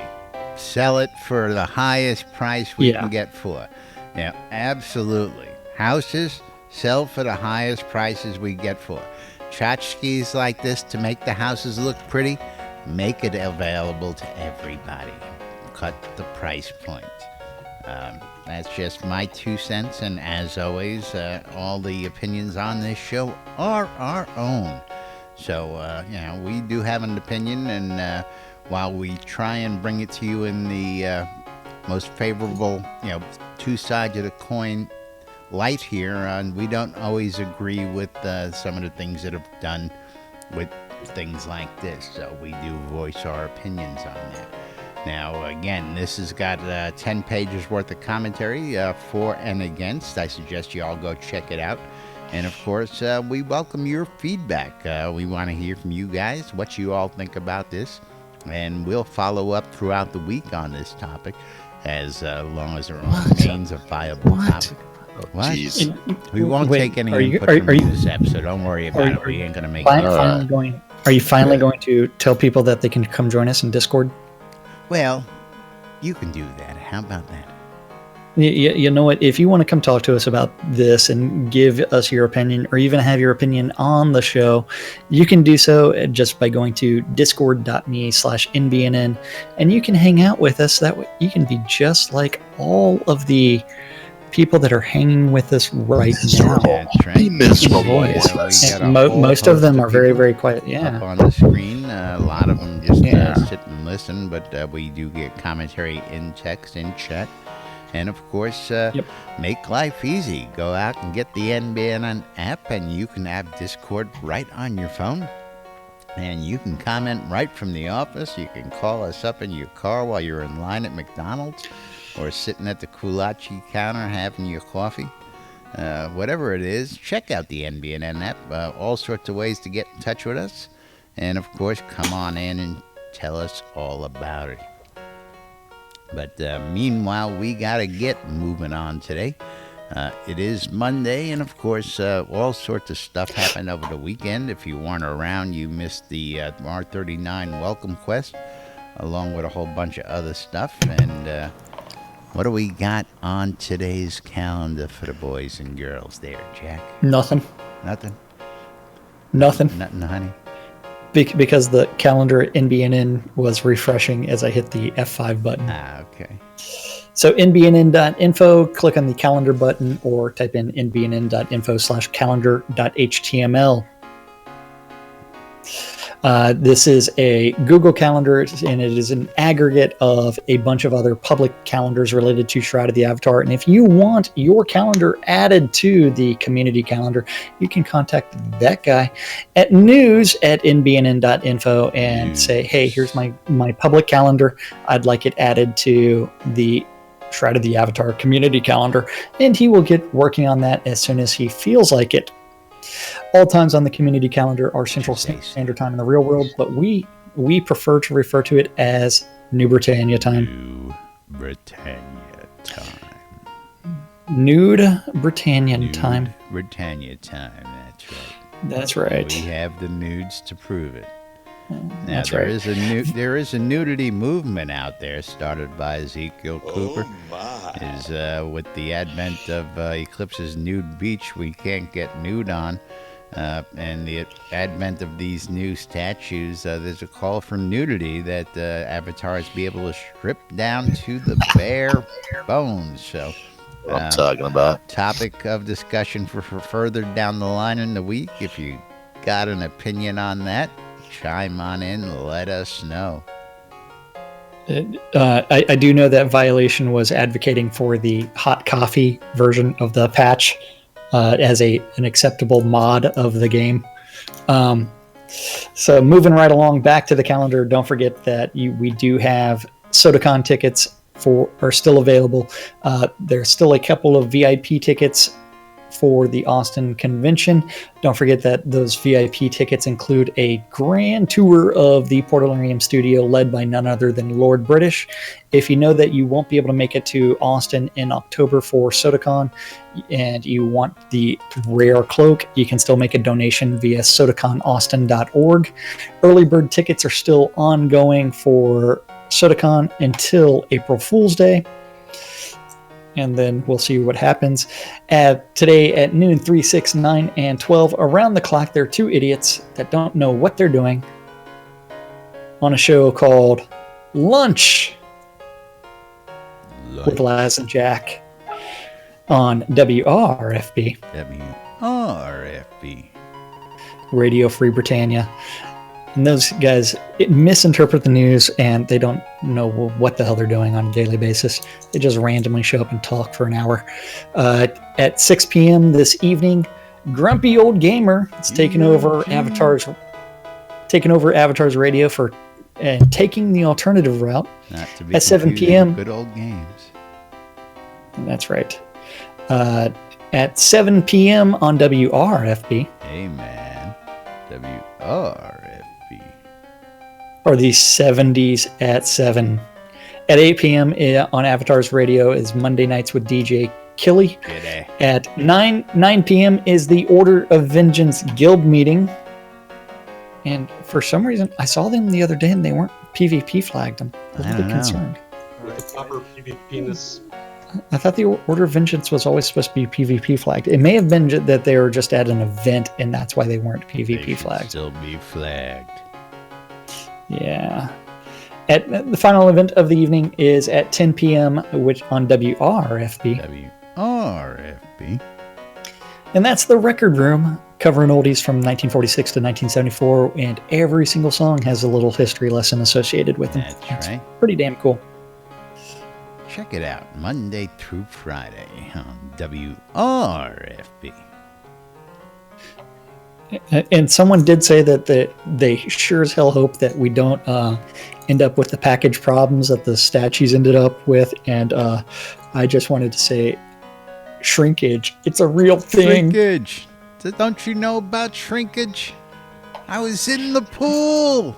Sell it for the highest price we Yeah. can get for. Yeah, absolutely. Houses, sell for the highest prices we get for. Tchotchkes like this to make the houses look pretty, make it available to everybody. Cut the price point. That's just my 2 cents, and as always, all the opinions on this show are our own. So, we do have an opinion, and while we try and bring it to you in the most favorable, two sides of the coin light here, we don't always agree with some of the things that have done with things like this. So we do voice our opinions on that. Now, again, this has got 10 pages worth of commentary for and against. I suggest you all go check it out. And, of course, we welcome your feedback. We want to hear from you guys, what you all think about this. And we'll follow up throughout the week on this topic as long as it remains a viable topic. What? Jeez. We won't Wait, take any are you- input are- from are you you- this episode. Don't worry about it. are We you ain't going to make Fin- it. finally going, are you finally going to tell people that they can come join us in Discord? Well, you can do that. How about that? You know what? If you want to come talk to us about this and give us your opinion, or even have your opinion on the show, you can do so just by going to discord.me/NBNN, and you can hang out with us. That way, you can be just like all of the people that are hanging with us right now. That's right. Be miserable Yeah, with we us. got a And whole most of host them are very, people very quiet. up Yeah. on the screen. A lot of them just Yeah. sit and listen, but we do get commentary in text, in chat. And of course, make life easy. Go out and get the NBNN app, and you can have Discord right on your phone. And you can comment right from the office. You can call us up in your car while you're in line at McDonald's or sitting at the Kulachi counter having your coffee. Whatever it is, check out the NBNN app. All sorts of ways to get in touch with us. And of course, come on in and tell us all about it. But meanwhile, we got to get moving on today. It is Monday, and of course, all sorts of stuff happened over the weekend. If you weren't around, you missed the R39 Welcome Quest, along with a whole bunch of other stuff. And what do we got on today's calendar for the boys and girls there, Jack? Nothing. Nothing? Nothing. Nothing, honey? Because the calendar at NBNN was refreshing as I hit the F5 button. Ah, okay. So nbnn.info, click on the calendar button or type in nbnn.info/calendar.html. This is a Google Calendar, and it is an aggregate of a bunch of other public calendars related to Shroud of the Avatar. And if you want your calendar added to the community calendar, you can contact that guy at news@nbnn.info and say, hey, here's my public calendar. I'd like it added to the Shroud of the Avatar community calendar. And he will get working on that as soon as he feels like it. All times on the community calendar are Central Standard Time in the real world, but we prefer to refer to it as New Britannia time. New Britannia time. Nude Britannian time. Britannia time. That's right. That's right. We have the nudes to prove it. Now, That's there right. there is a nudity movement out there started by Ezekiel Cooper. Is with the advent of Eclipse's nude beach, we can't get nude on. And the advent of these new statues, there's a call for nudity that avatars be able to strip down to the bare bones. So, What I'm talking about. topic of discussion for further down the line in the week. If you got an opinion on that, chime on in, let us know. I do know that Violation was advocating for the hot coffee version of the patch as an acceptable mod of the game. So moving right along back to the calendar, don't forget that we do have SodaCon tickets are still available. There's still a couple of VIP tickets for the Austin convention. Don't forget that those VIP tickets include a grand tour of the Portalarium studio led by none other than Lord British. If you know that you won't be able to make it to Austin in October for SodaCon and you want the rare cloak, you can still make a donation via sodaconaustin.org. Early bird tickets are still ongoing for SodaCon until April Fool's Day. And then we'll see what happens. Today at noon, 3, 6, 9, and 12, around the clock, there are two idiots that don't know what they're doing on a show called Lunch with Laz and Jack on WRFB, WRFB. Radio Free Britannia. And those guys misinterpret the news, and they don't know what the hell they're doing on a daily basis. They just randomly show up and talk for an hour. At 6 p.m. this evening, Grumpy Old Gamer is taking over Avatar's radio for taking the alternative route. Not to be At 7 confused p.m. with good old games. That's right. At 7 p.m. on WRFB. Amen. WRFB. Or the 70s at 7. At 8 p.m. on Avatar's radio is Monday Nights with DJ Killy. G'day. At 9 p.m. is the Order of Vengeance Guild meeting. And for some reason, I saw them the other day and they weren't PvP flagged. I'm a little bit concerned. The proper PvP-ness. I thought the Order of Vengeance was always supposed to be PvP flagged. It may have been that they were just at an event and that's why they weren't They PvP should flagged. still be flagged. Yeah. At the final event of the evening is at 10 p.m., which on WRFB. WRFB. And that's the Record Room, covering oldies from 1946 to 1974, and every single song has a little history lesson associated with them. That's right. Pretty damn cool. Check it out, Monday through Friday on WRFB. And someone did say that they sure as hell hope that we don't end up with the package problems that the statues ended up with. And I just wanted to say, shrinkage. It's a real thing. Shrinkage. Don't you know about shrinkage? I was in the pool.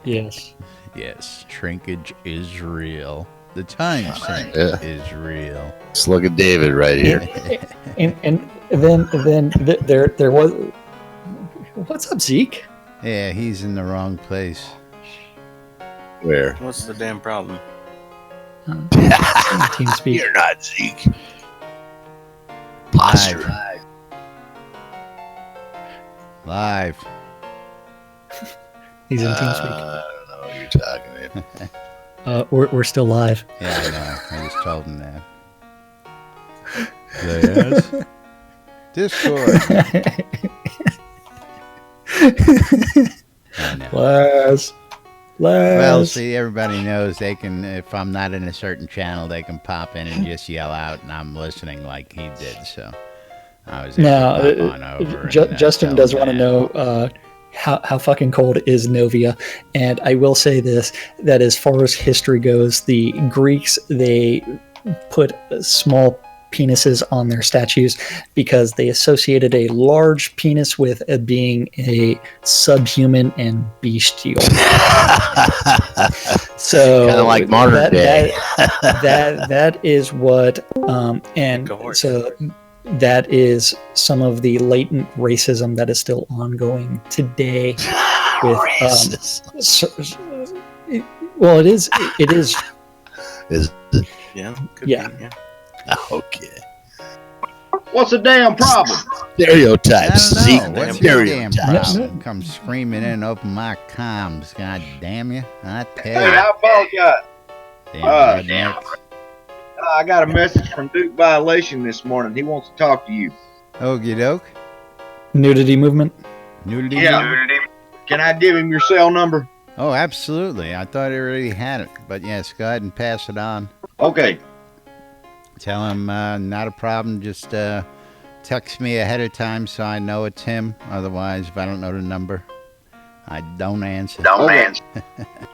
Yes. Yes, shrinkage is real. The time sink Yeah. is real. Let's look at David right here. And then there was. What's up, Zeke? Yeah, he's in the wrong place. Where? What's the damn problem? TeamSpeak. You're not Zeke. Posture. Live. He's in TeamSpeak. I don't know what you're talking about. We're still live. Yeah, I know. I just told him that. Yes. Discord. I know. Laz. Well, see, everybody knows they can, if I'm not in a certain channel, they can pop in and just yell out, and I'm listening like he did, so I was able Now, to pop on over. and, Justin tell does him want to that. know, how fucking cold is Novia? And I will say this, that as far as history goes, the Greeks, they put small penises on their statues because they associated a large penis with being a subhuman and bestial. So Kinda like modern day. that is what and Cohort. so that is some of the latent racism that is still ongoing today with well, it is Is Yeah. Could Yeah. Be, yeah. okay. What's the damn problem? Stereotypes. I See, don't know. What's your damn stereotypes. problem? Come screaming in, open my comms. God damn you. I Hey, tell you. I apologize. Damn rednecks. I got a message from Duke Violation this morning. He wants to talk to you. Okie doke. nudity movement. Nudity. Yeah. Can I give him your cell number? Oh, absolutely. I thought I already had it. But yes, go ahead and pass it on. Okay. Tell him not a problem. Just text me ahead of time so I know it's him. Otherwise, if I don't know the number, I don't answer.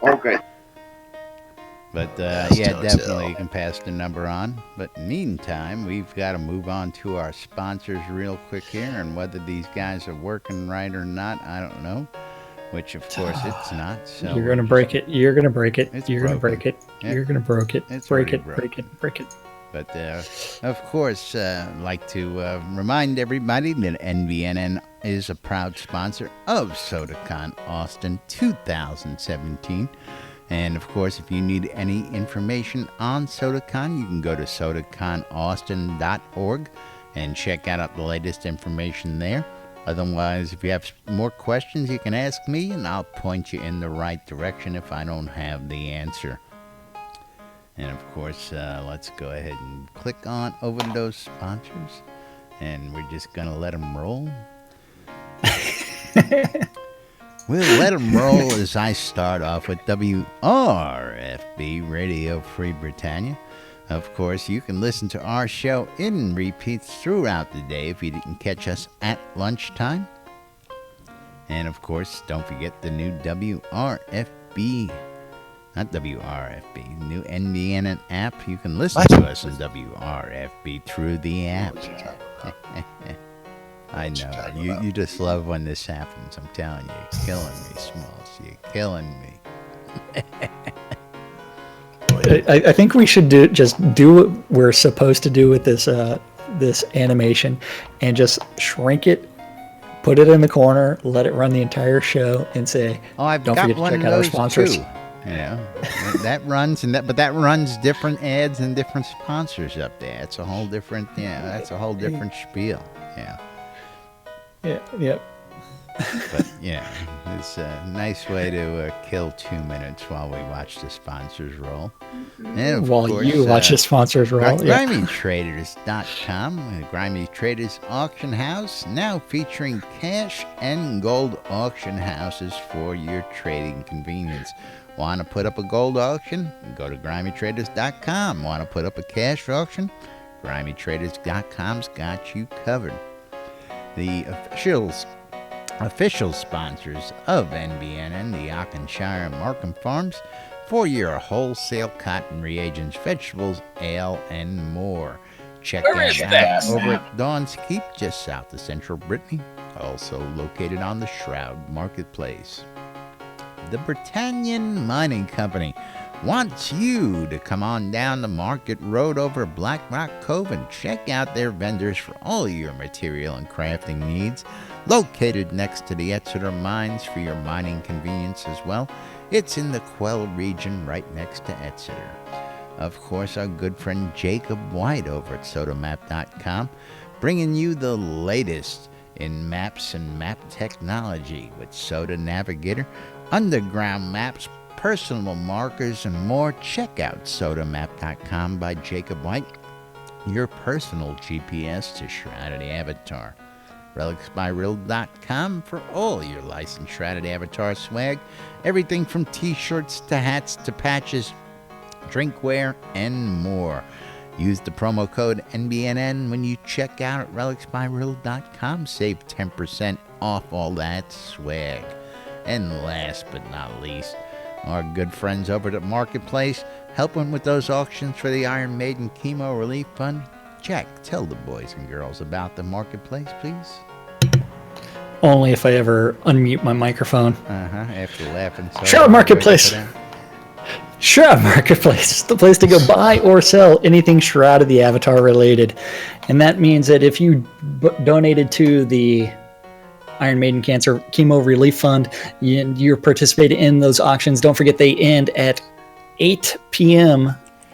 Okay. But Yes, yeah, don't definitely tell. you can pass the number on. But meantime, we've got to move on to our sponsors real quick here. And whether these guys are working right or not, I don't know. Which, of course, it's not. So You're gonna break it. You're gonna break it. It's You're gonna broken. break it. Yeah. You're gonna break it. It's Break already it. broken. Break it. Break it. But of course, I'd like to remind everybody that NBNN is a proud sponsor of SodaCon Austin 2017. And of course, if you need any information on SodaCon, you can go to sodaconaustin.org and check out the latest information there. Otherwise, if you have more questions, you can ask me and I'll point you in the right direction if I don't have the answer. And of course, let's go ahead and click on over to those sponsors. And we're just going to let them roll. We'll let them roll as I start off with WRFB Radio Free Britannia. Of course, you can listen to our show in repeats throughout the day if you didn't catch us at lunchtime. And of course, don't forget the new WRFB, not WRFB, new NBNN app. You can listen to us in WRFB through the app. I know. You just love when this happens. I'm telling you. You're killing me, Smalls. You're killing me. I think we should do what we're supposed to do with this this animation, and just shrink it, put it in the corner, let it run the entire show, and say, Oh, I've "Don't got forget to one check of out our those sponsors." too. You know, that runs but that runs different ads and different sponsors up there. It's a whole different, that's a whole different spiel. Yeah. Yeah. But it's a nice way to kill 2 minutes while we watch the sponsors roll. And of While course, you watch the sponsors roll. Yeah. GrimeyTraders.com, the Grimey Traders Auction House, now featuring cash and gold auction houses for your trading convenience. Want to put up a gold auction? Go to GrimeyTraders.com. Want to put up a cash auction? GrimeyTraders.com's got you covered. The official sponsors of NBNN, the Auchenshire Markham Farms, for your wholesale cotton reagents, vegetables, ale, and more. Check Where them is out that? over at Dawn's Keep, just south of Central Brittany, also located on the Shroud Marketplace. The Britannian Mining Company wants you to come on down the Market Road over Black Rock Cove and check out their vendors for all your material and crafting needs. Located next to the Exeter Mines for your mining convenience as well. It's in the Quell region right next to Exeter. Of course, our good friend Jacob White over at sotamap.com, bringing you the latest in maps and map technology with Soda Navigator, underground maps, personal markers, and more. Check out sotamap.com by Jacob White, your personal GPS to Shrouded Avatar. RelicsByRill.com for all your licensed Shrouded Avatar swag, everything from t-shirts to hats to patches, drinkware, and more. Use the promo code NBNN when you check out at relicsbyreal.com. Save 10% off all that swag. And last but not least, our good friends over at Marketplace, helping with those auctions for the Iron Maiden Chemo Relief Fund. Jack, tell the boys and girls about the Marketplace, please. Only if I ever unmute my microphone. After laughing so Shroud hard, Marketplace. Shroud Marketplace, the place to go buy or sell anything Shroud of the Avatar related. And that means that if you donated to the Iron Maiden Cancer Chemo Relief Fund, you're participating in those auctions. Don't forget they end at 8 p.m.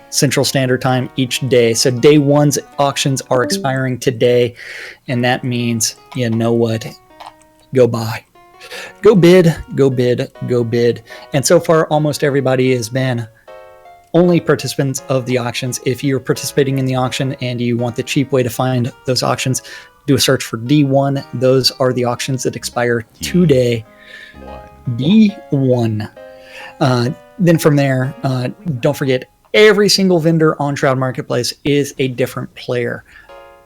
Central Standard Time each day. So day one's auctions are expiring today. And that means, you know what? Go buy. Go bid, go bid, go bid. And so far, almost everybody has been only participants of the auctions. If you're participating in the auction and you want the cheap way to find those auctions, do a search for D1. Those are the auctions that expire today. D1. Then from there, don't forget, every single vendor on Shroud Marketplace is a different player.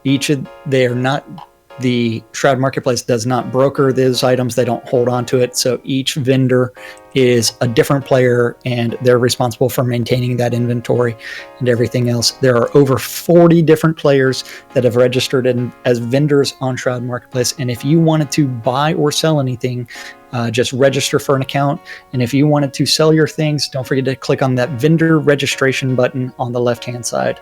They are not. The Shroud Marketplace does not broker those items. They don't hold on to it. So each vendor is a different player and they're responsible for maintaining that inventory and everything else. There are over 40 different players that have registered as vendors on Shroud Marketplace. And if you wanted to buy or sell anything, just register for an account. And if you wanted to sell your things, don't forget to click on that vendor registration button on the left-hand side.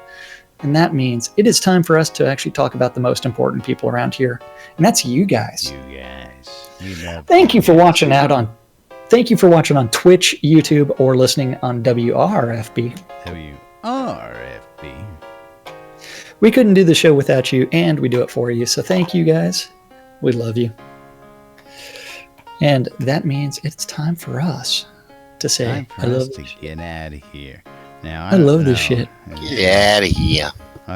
And that means it is time for us to actually talk about the most important people around here. And that's you guys. Thank you for watching on Twitch, YouTube, or listening on WRFB. WRFB. We couldn't do the show without you, and we do it for you. So thank you guys. We love you. And that means it's time for us to say I love to get out of here. Now, I love this shit. Get out of here.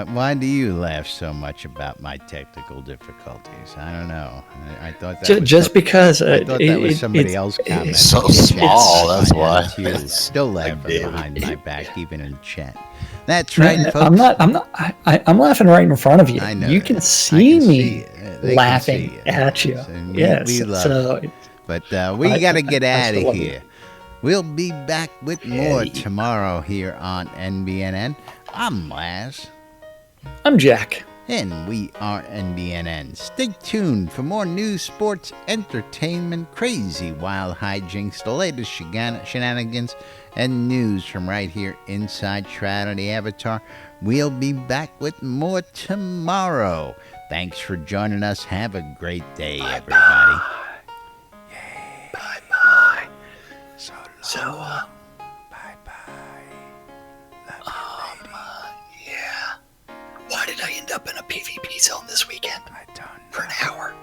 Why do you laugh so much about my technical difficulties? I don't know. I thought that because I thought that was somebody else commenting. So small, that's why. You're still laughing behind my back, even in chat. That's right, folks. I'm laughing right in front of you. I know. You can see me They laughing can see at you. Yes. We love it. But we got to get out of here. We'll be back with more tomorrow here on NBNN. I'm Laz. I'm Jack. And we are NBNN. Stay tuned for more news, sports, entertainment, crazy wild hijinks, the latest shenanigans, and news from right here inside Shroud of the Avatar. We'll be back with more tomorrow. Thanks for joining us. Have a great day, everybody. Bye-bye. So, bye-bye. Love you, lady. Yeah. Why did I end up in a PvP zone this weekend? I don't know. For an hour.